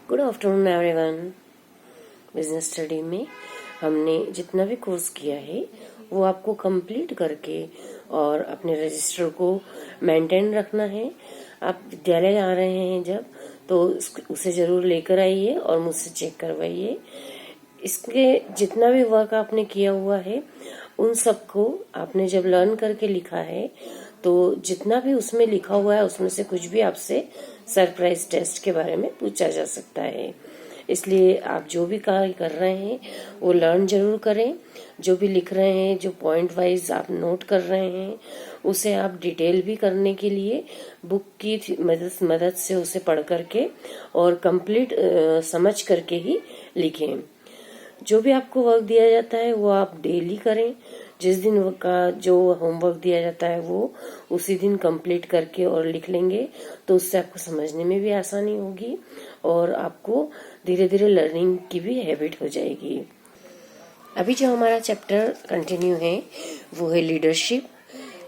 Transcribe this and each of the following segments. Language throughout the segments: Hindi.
Good afternoon everyone. Business study में हमने जितना भी कोर्स किया है वो आपको कंप्लीट करके और अपने रजिस्टर को मेंटेन रखना है। आप विद्यालय आ रहे हैं जब तो उसे जरूर लेकर आइए और मुझसे चेक करवाइए। इसके जितना भी वर्क आपने किया हुआ है उन सबको आपने जब लर्न करके लिखा है तो जितना भी उसमें लिखा हुआ है उसमें से कुछ भी आपसे सरप्राइज टेस्ट के बारे में पूछा जा सकता है। इसलिए आप जो भी कार्य कर रहे हैं वो लर्न जरूर करें। जो भी लिख रहे हैं, जो पॉइंट वाइज आप नोट कर रहे हैं, उसे आप डिटेल भी करने के लिए बुक की मदद से उसे पढ़ करके और कंप्लीट समझ करके ही लिखें। जो भी आपको वर्क दिया जाता है वो आप डेली करें। जिस दिन का जो होमवर्क दिया जाता है वो उसी दिन कंप्लीट करके और लिख लेंगे तो उससे आपको समझने में भी आसानी होगी और आपको धीरे धीरे लर्निंग की भी हैबिट हो जाएगी। अभी जो हमारा चैप्टर कंटिन्यू है वो है लीडरशिप।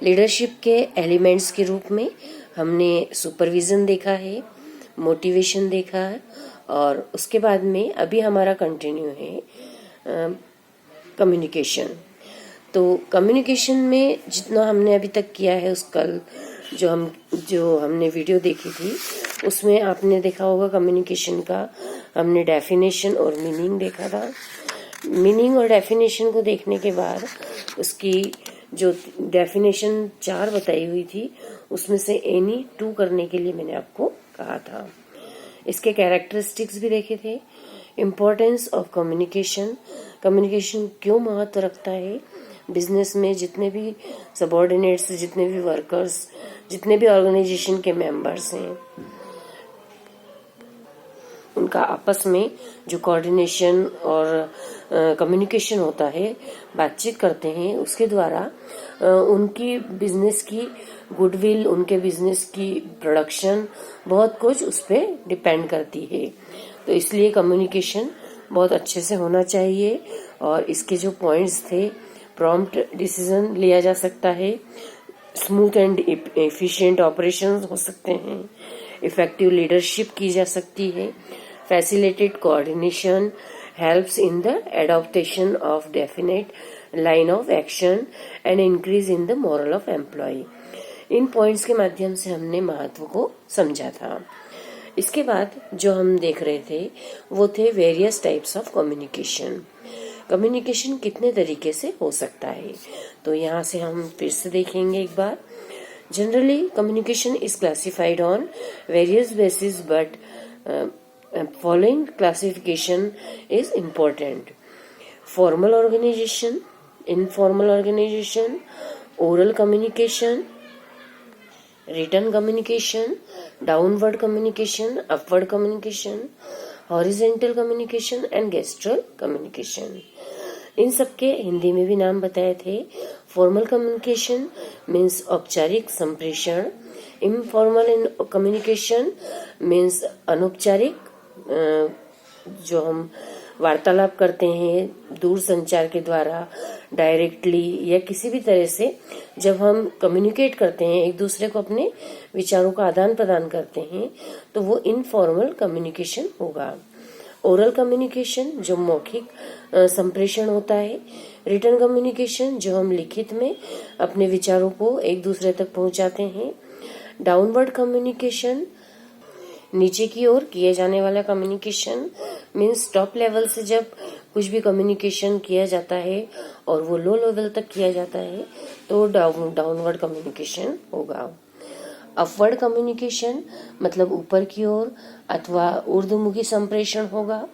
लीडरशिप के एलिमेंट्स के रूप में हमने सुपरविजन देखा है, मोटिवेशन देखा है और उसके बाद में अभी हमारा कंटिन्यू है कम्युनिकेशन। तो कम्युनिकेशन में जितना हमने अभी तक किया है उस कल जो हमने वीडियो देखी थी उसमें आपने देखा होगा कम्युनिकेशन का हमने डेफिनेशन और मीनिंग देखा था। मीनिंग और डेफिनेशन को देखने के बाद उसकी जो डेफिनेशन 4 बताई हुई थी उसमें से एनी 2 करने के लिए मैंने आपको कहा था। इसके कैरेक्टरिस्टिक्स भी देखे थे। इम्पोर्टेंस ऑफ कम्युनिकेशन, कम्युनिकेशन क्यों महत्व रखता है बिजनेस में। जितने भी सबऑर्डिनेट्स, जितने भी वर्कर्स, जितने भी ऑर्गेनाइजेशन के मेंबर्स हैं उनका आपस में जो कोऑर्डिनेशन और कम्युनिकेशन होता है, बातचीत करते हैं, उसके द्वारा उनकी बिजनेस की गुडविल, उनके बिजनेस की प्रोडक्शन, बहुत कुछ उस पर डिपेंड करती है। तो इसलिए कम्युनिकेशन बहुत अच्छे से होना चाहिए। और इसके जो पॉइंट्स थे, प्रॉम्प्ट डिसीजन लिया जा सकता है, स्मूथ एंड एफिशिएंट ऑपरेशंस हो सकते हैं, इफेक्टिव लीडरशिप की जा सकती है, facilitate coordination, helps in the adaptation of definite line of action and increase in the moral of employee। In points के माध्यम से हमने महत्व को समझा था। इसके बाद जो हम देख रहे थे वो थे various types of communication. Communication कितने तरीके से हो सकता है तो यहाँ से हम फिर से देखेंगे एक बार। Generally communication is classified on various basis but following classification is important: formal organization, informal organization, oral communication, written communication, downward communication, upward communication, horizontal communication and gestural communication। इन सबके हिंदी में भी नाम बताए थे। फॉर्मल कम्युनिकेशन मीन्स औपचारिक संप्रेषण, इनफॉर्मल कम्युनिकेशन मीन्स अनौपचारिक जो हम वार्तालाप करते हैं दूर संचार के द्वारा, डायरेक्टली या किसी भी तरह से जब हम कम्युनिकेट करते हैं, एक दूसरे को अपने विचारों का आदान प्रदान करते हैं तो वो इनफॉर्मल कम्युनिकेशन होगा। ओरल कम्युनिकेशन जो मौखिक संप्रेषण होता है। रिटन कम्युनिकेशन जो हम लिखित में अपने विचारों को एक दूसरे तक पहुंचाते हैं। डाउनवर्ड कम्युनिकेशन नीचे की ओर किए जाने वाला कम्युनिकेशन मीन्स टॉप लेवल से जब कुछ भी कम्युनिकेशन किया जाता है और वो लो लेवल तक किया जाता है तो डाउनवर्ड कम्युनिकेशन होगा। अपवर्ड कम्युनिकेशन मतलब ऊपर की ओर अथवा ऊर्ध्वमुखी संप्रेषण होगा।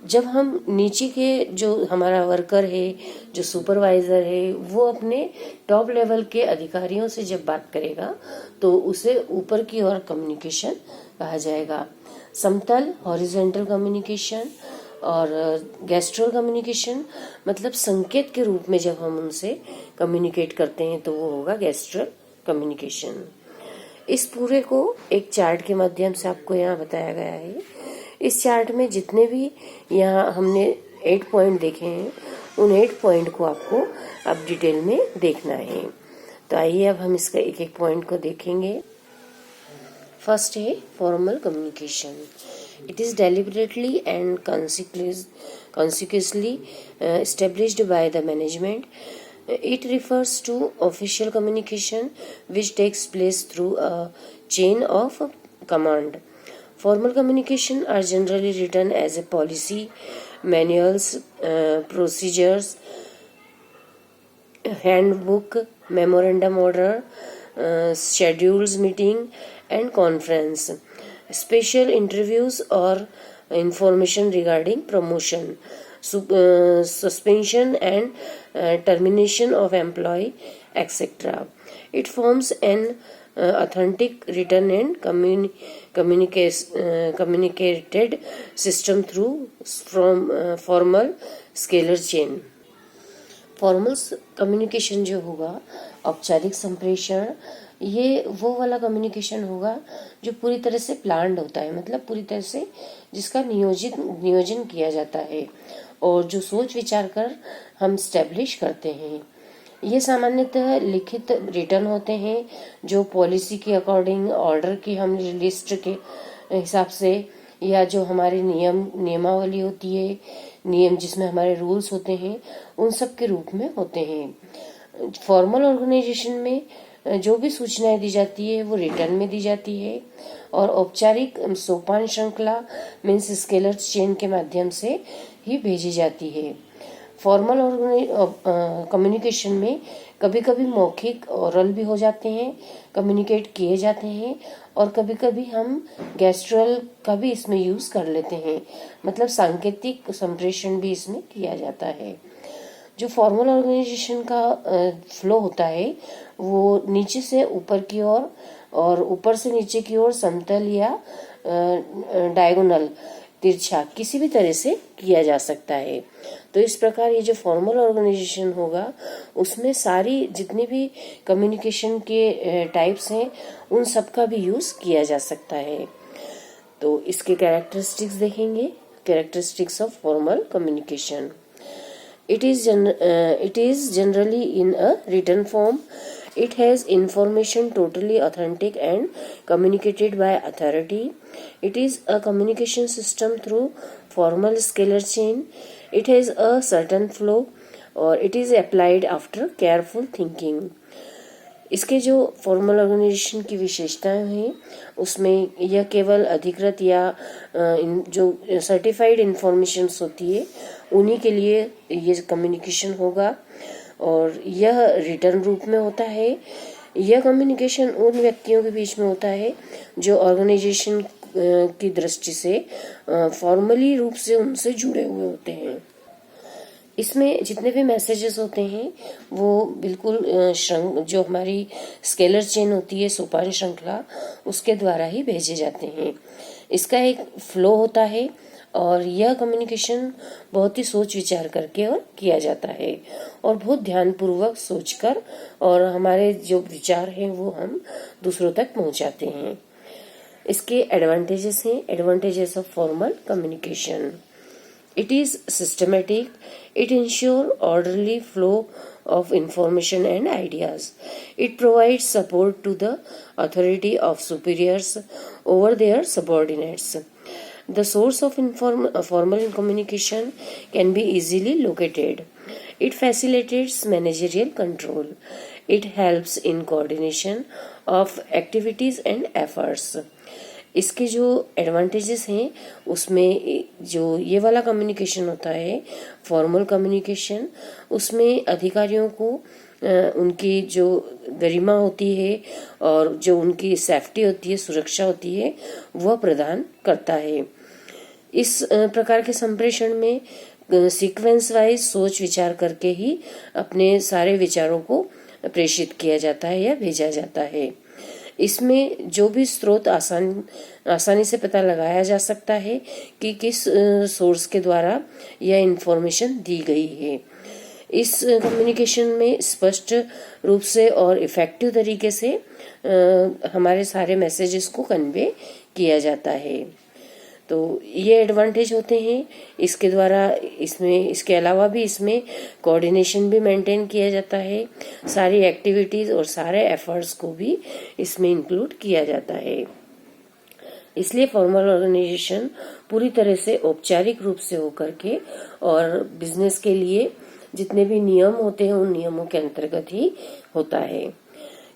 जब हम नीचे के जो हमारा वर्कर है, जो सुपरवाइजर है, वो अपने टॉप लेवल के अधिकारियों से जब बात करेगा तो उसे ऊपर की ओर कम्युनिकेशन कहा जाएगा। समतल हॉरिजॉन्टल कम्युनिकेशन और गेस्ट्रल कम्युनिकेशन मतलब संकेत के रूप में जब हम उनसे कम्युनिकेट करते हैं तो वो होगा गेस्ट्रल कम्युनिकेशन। इस पूरे को एक चार्ट के माध्यम से आपको यहाँ बताया गया है। इस चार्ट में जितने भी यहाँ हमने 8 पॉइंट देखे हैं उन 8 पॉइंट को आपको अब डिटेल में देखना है। तो आइए अब हम इसका एक एक पॉइंट को देखेंगे। फर्स्ट है formal communication. It is deliberately and consequently established by the management. It refers to official communication which takes place through a chain of command. Formal communication are generally written as a policy, manuals, procedures, handbook, memorandum order, schedules meeting and conference, special interviews or information regarding promotion, suspension and termination of employee, etc. It forms an authentic written and communicated system through from formal scalar chain. Formal communication जो होगा, औपचारिक संप्रेषण, ये वो वाला कम्युनिकेशन होगा जो पूरी तरह से प्लान्ड होता है, मतलब पूरी तरह से जिसका नियोजन किया जाता है और जो सोच विचार कर हम स्टैब्लिश करते हैं। ये सामान्यतः लिखित रिटर्न होते हैं जो पॉलिसी के अकॉर्डिंग, ऑर्डर की हम लिस्ट के हिसाब से, या जो हमारे नियमावली होती है, नियम जिसमें हमारे रूल्स होते हैं, उन सब के रूप में होते हैं। फॉर्मल ऑर्गेनाइजेशन में जो भी सूचनाएं दी जाती है वो रिटर्न में दी जाती है और औपचारिक सोपान श्रृंखला मीन्स स्केलर चेन के माध्यम से ही भेजी जाती है। फॉर्मल कम्युनिकेशन में कभी कभी मौखिक ओरल भी हो जाते हैं, कम्युनिकेट किए जाते हैं, और कभी कभी हम गेस्ट्रल का भी इसमें यूज कर लेते हैं, मतलब सांकेतिक संप्रेषण भी इसमें किया जाता है। जो फॉर्मल ऑर्गेनाइजेशन का फ्लो होता है वो नीचे से ऊपर की ओर और ऊपर से नीचे की ओर समतल या डायगोनल, तिरछा, किसी भी तरह से किया जा सकता है। तो इस प्रकार ये जो फॉर्मल ऑर्गेनाइजेशन होगा उसमें सारी जितनी भी कम्युनिकेशन के टाइप्स हैं उन सब का भी यूज किया जा सकता है। तो इसके कैरेक्टरिस्टिक्स देखेंगे। Characteristics of formal communication: it is generally in a written form. It has information totally authentic and communicated by authority. It is a communication system through formal scalar chain. It has a certain flow or it is applied after careful thinking. इसके जो फॉर्मल ऑर्गेनाइजेशन की विशेषताएं हैं उसमें यह केवल अधिकृत या जो सर्टिफाइड इंफॉर्मेशन होती है उन्हीं के लिए ये कम्युनिकेशन होगा और यह रिटर्न रूप में होता है। यह कम्युनिकेशन उन व्यक्तियों के बीच में होता है जो ऑर्गेनाइजेशन की दृष्टि से फॉर्मली रूप से उनसे जुड़े हुए होते हैं। इसमें जितने भी मैसेजेस होते हैं वो बिल्कुल जो हमारी स्केलर चेन होती है, सोपान श्रृंखला, उसके द्वारा ही भेजे जाते हैं। इसका एक फ्लो होता है और यह कम्युनिकेशन बहुत ही सोच विचार करके और किया जाता है और बहुत ध्यानपूर्वक सोचकर, और हमारे जो विचार हैं वो हम दूसरों तक पहुंचाते हैं। इसके एडवांटेजेस हैं। Advantages of formal communication: it is systematic, it ensures orderly flow of information and ideas, it provides support to the authority of superiors over their subordinates. The source of formal communication can be easily located. It facilitates managerial control. It helps in coordination of activities and efforts. इसके जो एडवांटेजेस हैं उसमें जो ये वाला कम्युनिकेशन होता है फॉर्मल कम्युनिकेशन, उसमें अधिकारियों को उनकी जो गरिमा होती है और जो उनकी सेफ्टी होती है, सुरक्षा होती है, वह प्रदान करता है। इस प्रकार के संप्रेषण में सीक्वेंस वाइज सोच विचार करके ही अपने सारे विचारों को प्रेषित किया जाता है या भेजा जाता है। इसमें जो भी स्रोत आसानी से पता लगाया जा सकता है कि किस सोर्स के द्वारा यह इंफॉर्मेशन दी गई है। इस कम्युनिकेशन में स्पष्ट रूप से और इफेक्टिव तरीके से हमारे सारे मैसेजेस को कन्वे किया जाता है। तो ये एडवांटेज होते हैं इसके द्वारा। इसके अलावा भी इसमें कोऑर्डिनेशन भी मेंटेन किया जाता है, सारी एक्टिविटीज और सारे एफर्ट्स को भी इसमें इंक्लूड किया जाता है। इसलिए फॉर्मल ऑर्गेनाइजेशन पूरी तरह से औपचारिक रूप से होकर के और बिजनेस के लिए जितने भी नियम होते हैं उन नियमों के अंतर्गत ही होता है।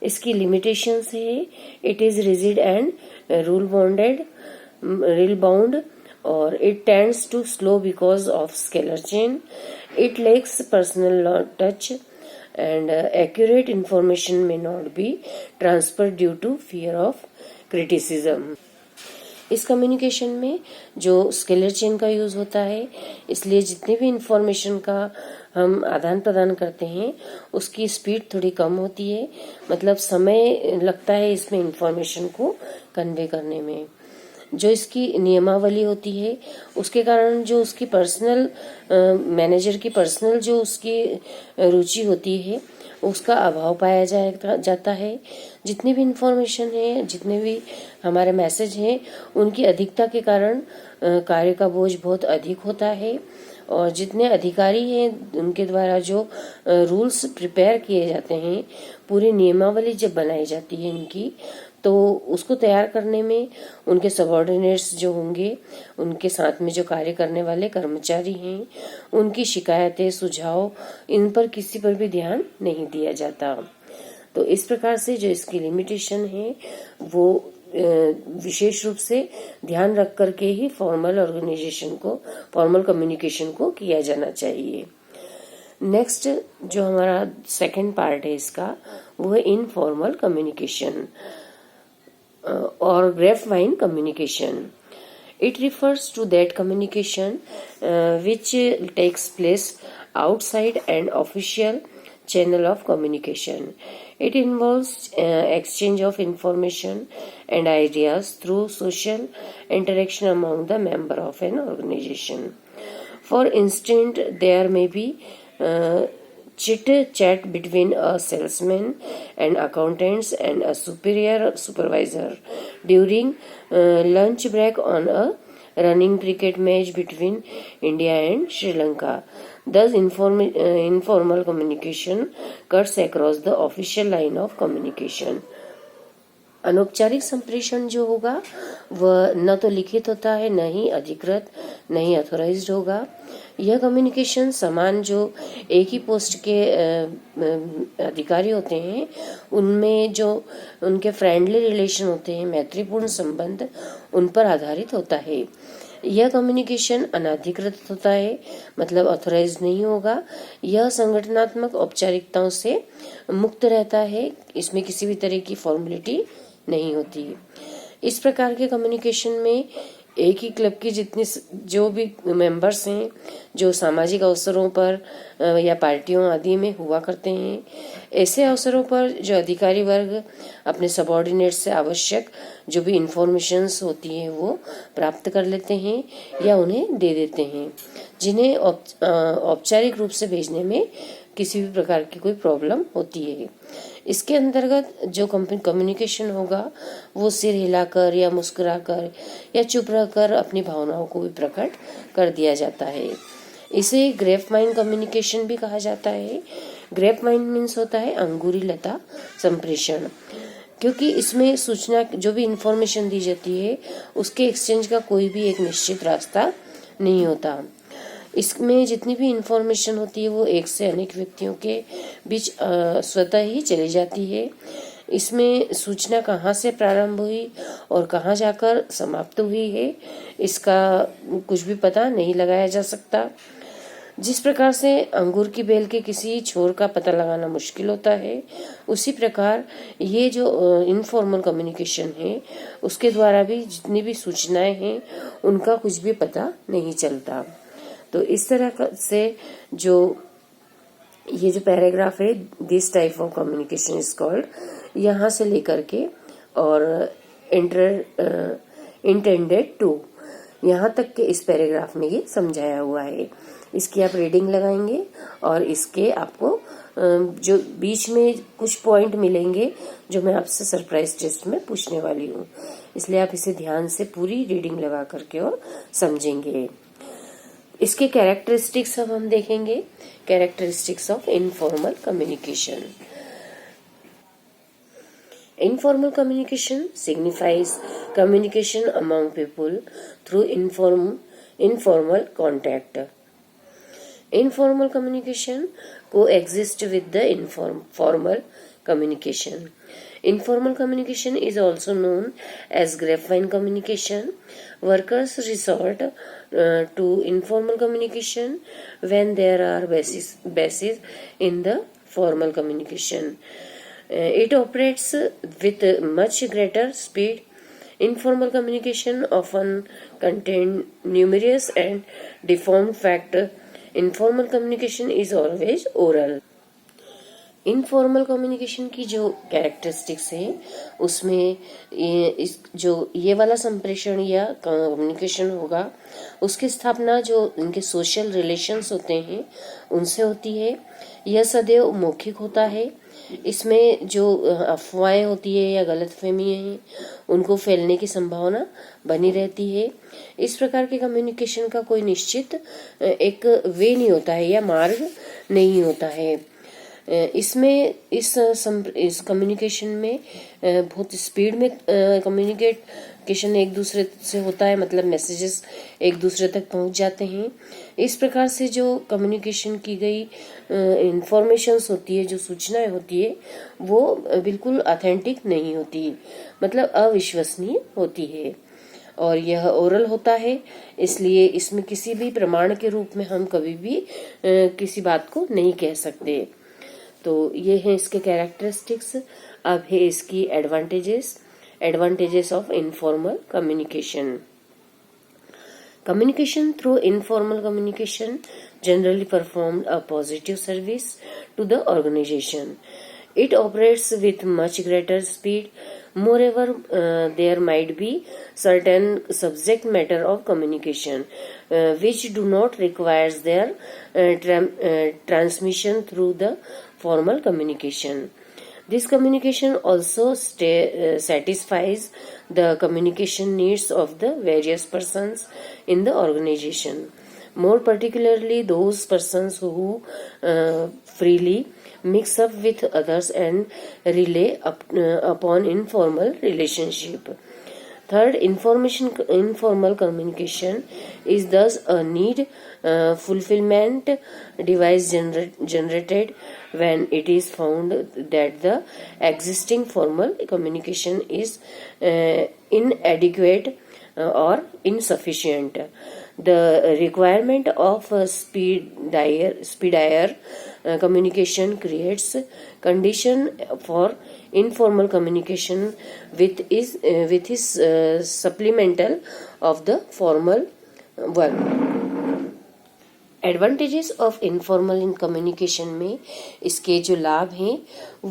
इसकी लिमिटेशंस है, it is rigid and rule bound और it tends to slow because of scalar chain, it lacks personal touch and accurate information may not be transferred due to fear of criticism। इस कम्युनिकेशन में जो स्केलर चेन का यूज होता है, इसलिए जितने भी इंफॉर्मेशन का हम आदान प्रदान करते हैं उसकी स्पीड थोड़ी कम होती है, मतलब समय लगता है इसमें इंफॉर्मेशन को कन्वे करने में। जो इसकी नियमावली होती है उसके कारण जो उसकी पर्सनल मैनेजर की पर्सनल जो उसकी रुचि होती है उसका अभाव पाया जाता है। जितनी भी इंफॉर्मेशन है, जितने भी हमारे मैसेज हैं, उनकी अधिकता के कारण कार्य का बोझ बहुत अधिक होता है और जितने अधिकारी हैं उनके द्वारा जो रूल्स प्रिपेयर किए जाते हैं, पूरी नियमावली जब बनाई जाती है इनकी, तो उसको तैयार करने में उनके सबऑर्डिनेट्स जो होंगे, उनके साथ में जो कार्य करने वाले कर्मचारी हैं, उनकी शिकायतें, सुझाव, इन पर किसी पर भी ध्यान नहीं दिया जाता। तो इस प्रकार से जो इसकी लिमिटेशन है वो विशेष रूप से ध्यान रख करके ही फॉर्मल ऑर्गेनाइजेशन को, फॉर्मल कम्युनिकेशन को किया जाना चाहिए। नेक्स्ट जो हमारा सेकंड पार्ट है इसका, वो है informal communication or grapevine communication. It refers to that communication which takes place outside an official channel of communication. It involves exchange of information and ideas through social interaction among the member of an organization. For instance, there may be chit chat between a salesman and accountants and a supervisor during lunch break on a running cricket match between India and Sri Lanka. Thus informal communication cuts across the official line of communication. अनौपचारिक संप्रेषण जो होगा वह न तो लिखित होता है, न ही अधिकृत, न ही ऑथोराइज्ड होगा। यह कम्युनिकेशन समान जो एक ही पोस्ट के अधिकारी होते हैं उनमें जो उनके फ्रेंडली रिलेशन होते हैं, मैत्रीपूर्ण संबंध, उन पर आधारित होता है। यह कम्युनिकेशन अनाधिकृत होता है, मतलब ऑथोराइज नहीं होगा। यह संगठनात्मक औपचारिकताओं से मुक्त रहता है, इसमें किसी भी तरह की फॉर्मेलिटी नहीं होती। इस प्रकार के कम्युनिकेशन में एक ही क्लब की जितने जो भी मेंबर्स हैं, जो सामाजिक अवसरों पर या पार्टियों आदि में हुआ करते हैं, ऐसे अवसरों पर जो अधिकारी वर्ग अपने सबऑर्डिनेट से आवश्यक जो भी इंफॉर्मेशंस होती है वो प्राप्त कर लेते हैं या उन्हें दे देते हैं, जिन्हें औपचारिक रूप से भेजने में किसी भी प्रकार की कोई प्रॉब्लम होती है। इसके अंतर्गत जो कम्युनिकेशन होगा वो सिर हिलाकर या मुस्कुराकर या चुप रहकर अपनी भावनाओं को भी प्रकट कर दिया जाता है। इसे ग्रेपवाइन कम्युनिकेशन भी कहा जाता है। ग्रेपवाइन मीन्स होता है अंगूरी लता संप्रेषण, क्योंकि इसमें सूचना जो भी इंफॉर्मेशन दी जाती है उसके एक्सचेंज का कोई भी एक निश्चित रास्ता नहीं होता। इसमें जितनी भी इंफॉर्मेशन होती है वो एक से अनेक व्यक्तियों के बीच स्वतः ही चली जाती है। इसमें सूचना कहाँ से प्रारंभ हुई और कहाँ जाकर समाप्त हुई है इसका कुछ भी पता नहीं लगाया जा सकता। जिस प्रकार से अंगूर की बेल के किसी छोर का पता लगाना मुश्किल होता है, उसी प्रकार ये जो इनफॉर्मल कम्युनिकेशन है उसके द्वारा भी जितनी भी सूचनाएं हैं उनका कुछ भी पता नहीं चलता। तो इस तरह से जो ये जो पैराग्राफ है, this type of communication is called, यहाँ से लेकर के और इंटेंडेड टू, यहाँ तक के इस पैराग्राफ में ये समझाया हुआ है। इसकी आप रीडिंग लगाएंगे और इसके आपको जो बीच में कुछ पॉइंट मिलेंगे जो मैं आपसे सरप्राइज टेस्ट में पूछने वाली हूँ, इसलिए आप इसे ध्यान से पूरी रीडिंग लगा करके और समझेंगे। इसके कैरेक्टरिस्टिक्स अब हम देखेंगे, characteristics of informal communication. Informal communication signifies communication among people through informal contact. Informal communication coexists with the formal communication. Informal communication is also known as grapevine communication. Workers resort to informal communication when there are bases in the formal communication. It operates with much greater speed. Informal communication often contains numerous and deformed facts. Informal communication is always oral. Informal communication की जो कैरेक्टरिस्टिक्स है उसमें ये वाला संप्रेषण या कम्युनिकेशन होगा, उसकी स्थापना जो इनके सोशल रिलेशंस होते हैं उनसे होती है। यह सदैव मौखिक होता है। इसमें जो अफवाहें होती है या गलतफहमियां हैं उनको फैलने की संभावना बनी रहती है। इस प्रकार के कम्युनिकेशन का कोई निश्चित एक वे नहीं होता है या मार्ग नहीं होता है। इसमें इस कम्युनिकेशन में बहुत स्पीड में कम्युनिकेशन एक दूसरे से होता है, मतलब मैसेजेस एक दूसरे तक पहुंच जाते हैं। इस प्रकार से जो कम्युनिकेशन की गई इंफॉर्मेशंस होती है, जो सूचनाएं होती है, वो बिल्कुल ऑथेंटिक नहीं होती, मतलब अविश्वसनीय होती है और यह ओरल होता है। इसलिए इसमें किसी भी प्रमाण के रूप में हम कभी भी किसी बात को नहीं कह सकते। तो ये है इसके कैरेक्टरिस्टिक्स। अब है इसकी advantages of informal communication. Communication through informal communication generally performed a positive service to the organization. It operates with much greater speed. Moreover, there might be certain subject matter of communication which do not require their transmission through the formal communication. This communication also satisfies the communication needs of the various persons in the organization, more particularly those persons who freely mix up with others and rely upon informal relationship. Third, informal communication is thus a need fulfillment device generated when it is found that the existing formal communication is inadequate or insufficient. The requirement of speedier communication creates condition for informal communication with his supplemental of the formal work. Advantages of informal in communication में इसके जो लाभ हैं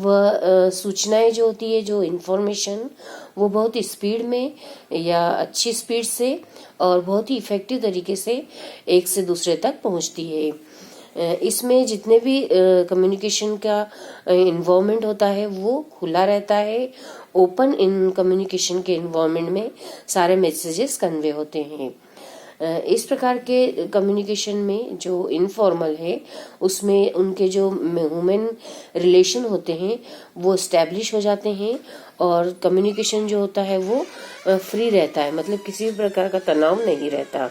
वह सूचनाएं जो होती है, जो इन्फॉर्मेशन, वो बहुत स्पीड में या अच्छी स्पीड से और बहुत ही इफेक्टिव तरीके से एक से दूसरे तक पहुंचती है। इसमें जितने भी कम्युनिकेशन का इन्वॉल्वमेंट होता है वो खुला रहता है। ओपन इन कम्युनिकेशन के इन्वॉल्वमेंट में सारे मैसेजेस कन्वे होते हैं। इस प्रकार के कम्युनिकेशन में जो इनफॉर्मल है उसमें उनके जो ह्यूमन रिलेशन होते हैं वो एस्टैब्लिश हो जाते हैं और कम्युनिकेशन जो होता है वो फ्री रहता है, मतलब किसी भी प्रकार का तनाव नहीं रहता।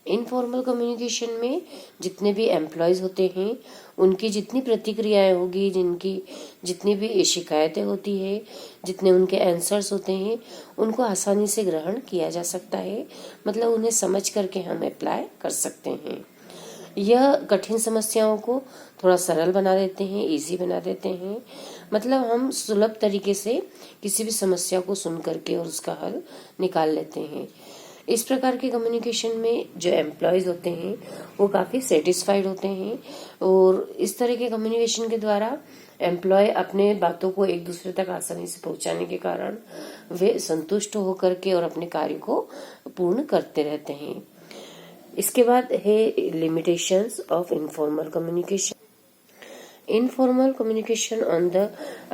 इनफॉर्मल कम्युनिकेशन में जितने भी एम्प्लॉयज होते हैं उनकी जितनी प्रतिक्रियाएं होगी, जिनकी जितनी भी शिकायतें होती है, जितने उनके आंसर्स होते हैं, उनको आसानी से ग्रहण किया जा सकता है, मतलब उन्हें समझ करके हम अप्लाई कर सकते हैं। यह कठिन समस्याओं को थोड़ा सरल बना देते हैं, इजी बना देते हैं, मतलब हम सुलभ तरीके से किसी भी समस्या को सुन करके और उसका हल निकाल लेते हैं। इस प्रकार के कम्युनिकेशन में जो एम्प्लॉयज होते हैं वो काफ़ी सेटिस्फाइड होते हैं और इस तरह के कम्युनिकेशन के द्वारा एम्प्लॉय अपने बातों को एक दूसरे तक आसानी से पहुंचाने के कारण वे संतुष्ट होकर के और अपने कार्य को पूर्ण करते रहते हैं। इसके बाद है limitations of informal communication. Informal communication, on the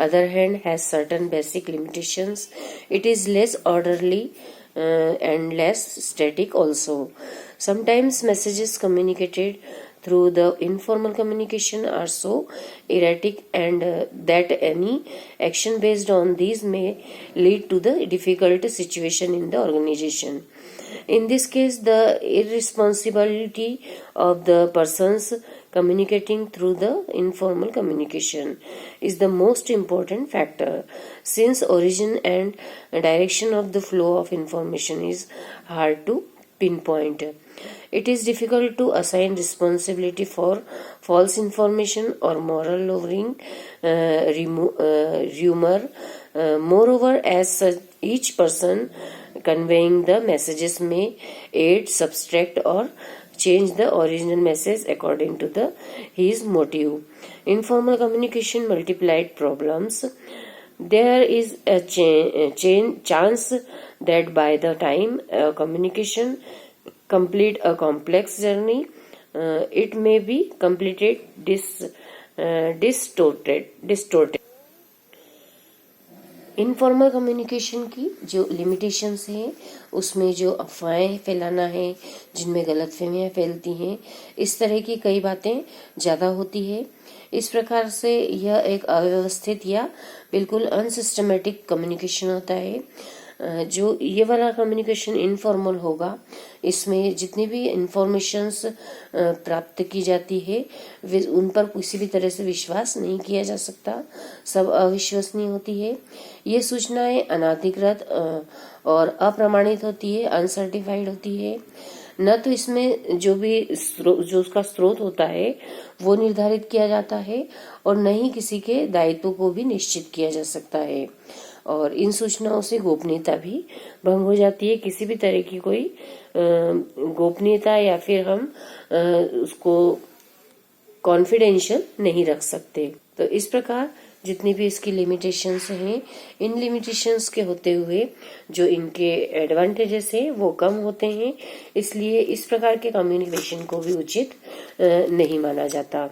other hand, has certain basic limitations. It is less orderly and less static also. Sometimes messages communicated through the informal communication are so erratic and that any action based on these may lead to the difficult situation in the organization. In this case, the irresponsibility of the persons communicating through the informal communication is the most important factor, since origin and direction of the flow of information is hard to pinpoint. It is difficult to assign responsibility for false information or moral lowering rumor. Moreover, as such, each person conveying the messages may aid, subtract, or change the original message according to his motive. Informal communication multiplied problems. There is a chance that by the time communication complete a complex journey, it may be completed distorted. Informal communication की जो लिमिटेशंस हैं उसमें जो अफवाहें फैलाना है, जिनमें गलतफहमियां फैलती हैं, इस तरह की कई बातें ज़्यादा होती है। इस प्रकार से यह एक अव्यवस्थित या बिल्कुल अनसिस्टमेटिक कम्युनिकेशन होता है। जो ये वाला कम्युनिकेशन इनफॉर्मल होगा, इसमें जितनी भी इंफॉर्मेशंस प्राप्त की जाती है उन पर किसी भी तरह से विश्वास नहीं किया जा सकता, सब अविश्वसनीय होती है। ये सूचनाएं अनाधिकृत और अप्रमाणित होती है, अनसर्टिफाइड होती है। न तो इसमें जो उसका स्रोत होता है वो निर्धारित किया जाता है और न ही किसी के दायित्व को भी निश्चित किया जा सकता है, और इन सूचनाओं से गोपनीयता भी भंग हो जाती है। किसी भी तरह की कोई गोपनीयता या फिर हम उसको कॉन्फिडेंशियल नहीं रख सकते। तो इस प्रकार जितनी भी इसकी लिमिटेशंस हैं, इन लिमिटेशंस के होते हुए जो इनके एडवांटेजेस हैं वो कम होते हैं, इसलिए इस प्रकार के कम्युनिकेशन को भी उचित नहीं माना जाता।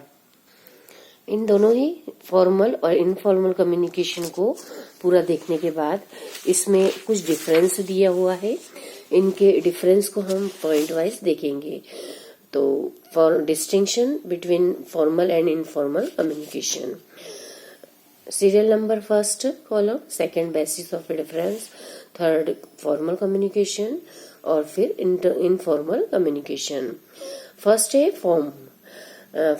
इन दोनों ही फॉर्मल और इनफॉर्मल कम्युनिकेशन को पूरा देखने के बाद इसमें कुछ डिफरेंस दिया हुआ है। इनके डिफरेंस को हम पॉइंट वाइज देखेंगे। तो for distinction between formal and informal communication, serial number first column, second basis of difference, third formal communication और फिर इनफॉर्मल कम्युनिकेशन। फर्स्ट है form.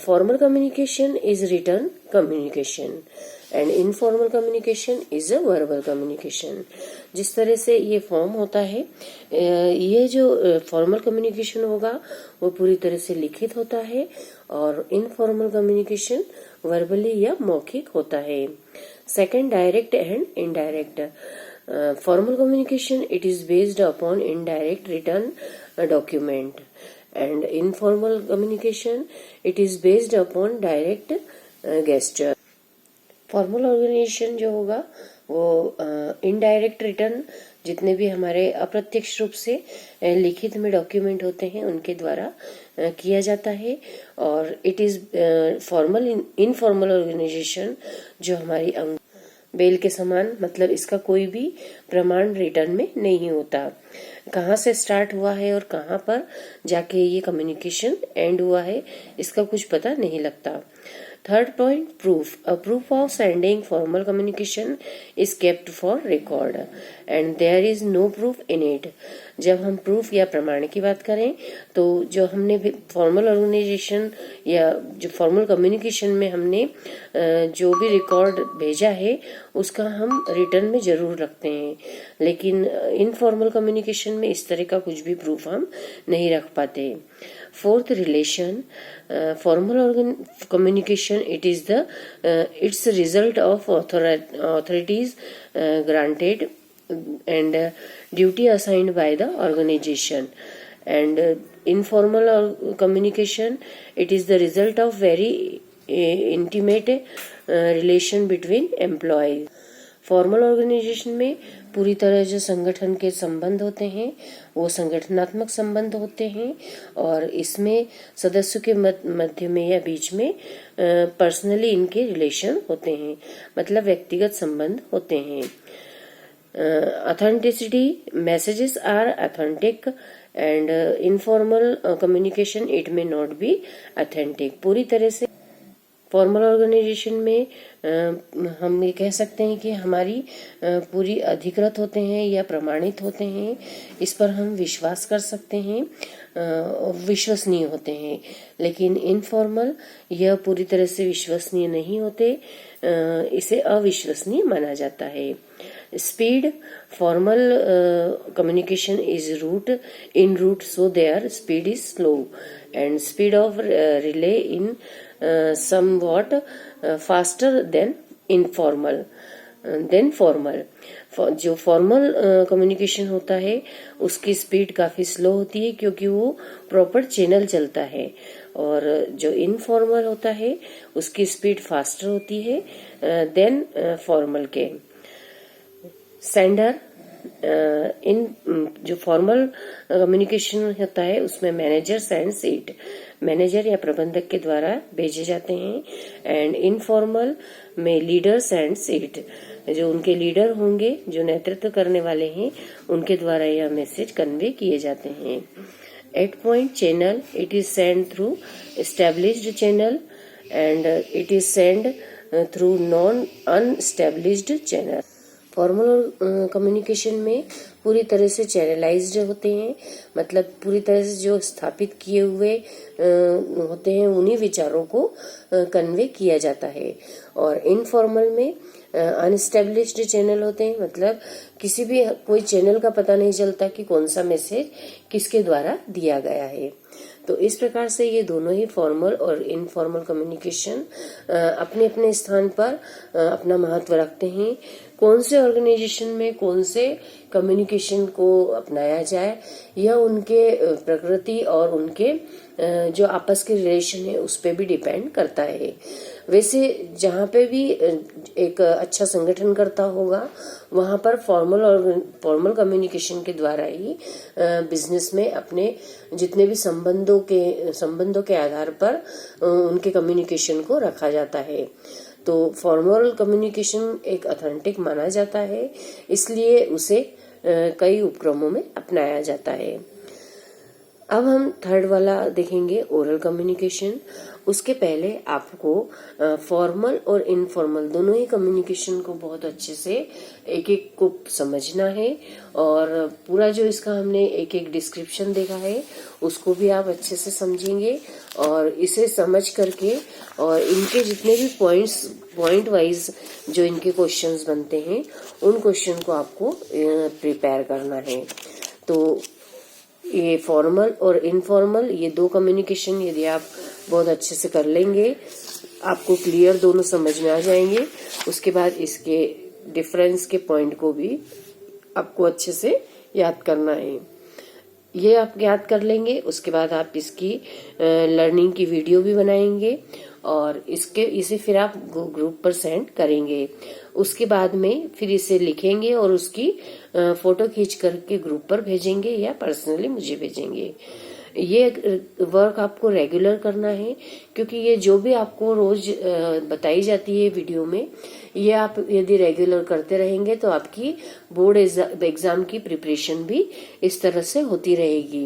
Formal communication is written communication and informal communication is a verbal communication. जिस तरह से ये फॉर्म होता है, ये जो फॉर्मल कम्युनिकेशन होगा वो पूरी तरह से लिखित होता है और इनफॉर्मल कम्युनिकेशन वर्बली या मौखिक होता है। Second, direct and indirect. Formal communication it is based upon indirect written document and informal communication it is based upon direct gesture. Formal organization जो होगा वो इनडायरेक्ट रिटर्न, जितने भी हमारे अप्रत्यक्ष रूप से लिखित में डॉक्यूमेंट होते हैं उनके द्वारा किया जाता है, और it is formal informal organization जो हमारी बेल के समान, मतलब इसका कोई भी प्रमाण रिटर्न में नहीं होता। कहाँ से स्टार्ट हुआ है और कहाँ पर जाके ये कम्युनिकेशन एंड हुआ है इसका कुछ पता नहीं लगता। Third point, proof. A proof of sending formal communication is kept for record and there is no proof in it. जब हम प्रूफ या प्रमाण की बात करें तो जो हमने फॉर्मल ऑर्गेनाइजेशन या जो फॉर्मल कम्युनिकेशन में हमने जो भी रिकॉर्ड भेजा है उसका हम रिटर्न में जरूर रखते हैं, लेकिन इनफॉर्मल कम्युनिकेशन में इस तरह का कुछ भी प्रूफ हम नहीं रख पाते। Fourth, relation. Formal communication it is the it's result of authorities granted and duty assigned by the organization, and informal communication it is the result of very intimate relation between employees. Formal organization में पूरी तरह जो संगठन के संबंध होते हैं वो संगठनात्मक संबंध होते हैं, और इसमें सदस्यों के मध्य में या बीच में पर्सनली इनके रिलेशन होते हैं, मतलब व्यक्तिगत संबंध होते हैं। Authenticity, messages are authentic and informal communication it may not be authentic. पूरी तरह से फॉर्मल ऑर्गेनाइजेशन में हम ये कह सकते हैं कि हमारी पूरी अधिकृत होते हैं या प्रमाणित होते हैं, इस पर हम विश्वास कर सकते हैं, विश्वसनीय होते हैं। लेकिन इनफॉर्मल यह पूरी तरह से विश्वसनीय नहीं होते, इसे अविश्वसनीय माना जाता है। Speed, formal communication is in route, so their speed is slow, and speed of relay in somewhat faster than informal than formal. जो फॉर्मल कम्युनिकेशन होता है उसकी स्पीड काफी स्लो होती है क्योंकि वो प्रॉपर चैनल चलता है, और जो इनफॉर्मल होता है उसकी स्पीड फास्टर होती है देन फॉर्मल के। सेंडर, इन जो फॉर्मल कम्युनिकेशन होता है उसमें मैनेजर सेंड्स इट, मैनेजर या प्रबंधक के द्वारा भेजे जाते हैं। एंड इनफॉर्मल में लीडर सेंड्स इट, जो उनके लीडर होंगे, जो नेतृत्व करने वाले हैं, उनके द्वारा यह मैसेज कन्वे किए जाते हैं। 8 point channel, it is send through established channel and it is send through non unestablished channel. Formal communication में पूरी तरह से चैनलाइज्ड होते हैं, मतलब पूरी तरह से जो स्थापित किए हुए होते हैं उन्हीं विचारों को कन्वे किया जाता है। और इनफॉर्मल में अनस्टेब्लिश्ड चैनल होते हैं, मतलब किसी भी कोई चैनल का पता नहीं चलता कि कौन सा मैसेज किसके द्वारा दिया गया है। तो इस प्रकार से ये दोनों ही फॉर्मल और इनफॉर्मल कम्युनिकेशन अपने अपने स्थान पर अपना महत्व रखते हैं। कौन से ऑर्गेनाइजेशन में कौन से कम्युनिकेशन को अपनाया जाए यह उनके प्रकृति और उनके जो आपस के रिलेशन है उस पे भी डिपेंड करता है। वैसे जहाँ पे भी एक अच्छा संगठन करता होगा वहाँ पर फॉर्मल कम्युनिकेशन के द्वारा ही बिजनेस में अपने जितने भी संबंधों के आधार पर उनके कम्युनिकेशन को रखा जाता है। तो फॉर्मल कम्युनिकेशन एक ऑथेंटिक माना जाता है, इसलिए उसे कई उपक्रमों में अपनाया जाता है। अब हम थर्ड वाला देखेंगे, ओरल कम्युनिकेशन। उसके पहले आपको फॉर्मल और इनफॉर्मल दोनों ही कम्युनिकेशन को बहुत अच्छे से एक एक को समझना है, और पूरा जो इसका हमने एक एक डिस्क्रिप्शन देखा है उसको भी आप अच्छे से समझेंगे, और इसे समझ करके और इनके जितने भी पॉइंट वाइज जो इनके क्वेश्चंस बनते हैं उन क्वेश्चन को आपको प्रिपेयर करना है। तो ये फॉर्मल और इनफॉर्मल ये दो कम्युनिकेशन यदि आप बहुत अच्छे से कर लेंगे, आपको क्लियर दोनों समझ में आ जाएंगे। उसके बाद इसके डिफरेंस के पॉइंट को भी आपको अच्छे से याद करना है। ये आप याद कर लेंगे, उसके बाद आप इसकी लर्निंग की वीडियो भी बनाएंगे और इसे फिर आप ग्रुप पर सेंड करेंगे। उसके बाद में फिर इसे लिखेंगे और उसकी फोटो खींच करके ग्रुप पर भेजेंगे या पर्सनली मुझे भेजेंगे। ये वर्क आपको रेगुलर करना है, क्योंकि ये जो भी आपको रोज बताई जाती है वीडियो में, ये आप यदि रेगुलर करते रहेंगे तो आपकी बोर्ड एग्जाम की प्रिपरेशन भी इस तरह से होती रहेगी,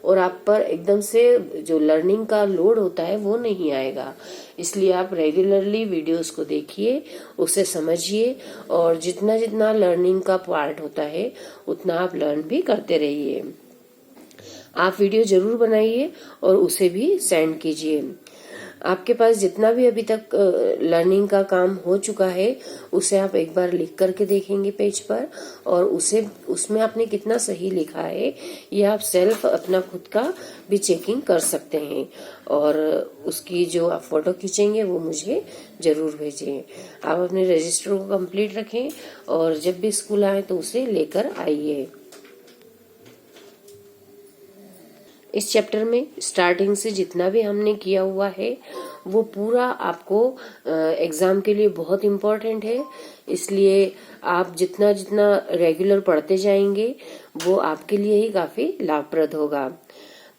और आप पर एकदम से जो लर्निंग का लोड होता है वो नहीं आएगा। इसलिए आप रेगुलरली वीडियोस को देखिए, उसे समझिए, और जितना जितना लर्निंग का पार्ट होता है उतना आप लर्न भी करते रहिए। आप वीडियो जरूर बनाइए और उसे भी सेंड कीजिए। आपके पास जितना भी अभी तक लर्निंग का काम हो चुका है उसे आप एक बार लिख करके देखेंगे पेज पर, और उसमें आपने कितना सही लिखा है ये आप सेल्फ अपना खुद का भी चेकिंग कर सकते हैं, और उसकी जो आप फोटो खींचेंगे वो मुझे जरूर भेजें। आप अपने रजिस्टर को कंप्लीट रखें और जब भी स्कूल आए तो उसे लेकर आइए। इस चैप्टर में स्टार्टिंग से जितना भी हमने किया हुआ है वो पूरा आपको एग्जाम के लिए बहुत इम्पोर्टेंट है, इसलिए आप जितना जितना रेगुलर पढ़ते जाएंगे वो आपके लिए ही काफी लाभप्रद होगा।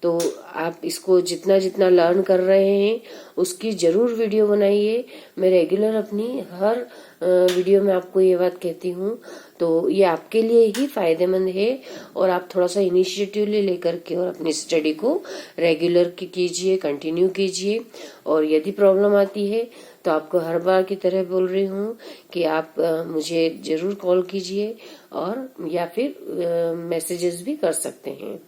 तो आप इसको जितना जितना लर्न कर रहे हैं उसकी जरूर वीडियो बनाइए। मैं रेगुलर अपनी हर वीडियो में आपको ये बात कहती हूँ, तो ये आपके लिए ही फायदेमंद है। और आप थोड़ा सा इनिशिएटिव लेकर के और अपनी स्टडी को रेगुलर कीजिए, कंटिन्यू कीजिए। और यदि प्रॉब्लम आती है तो आपको हर बार की तरह बोल रही हूँ कि आप मुझे जरूर कॉल कीजिए और या फिर मैसेजेस भी कर सकते हैं।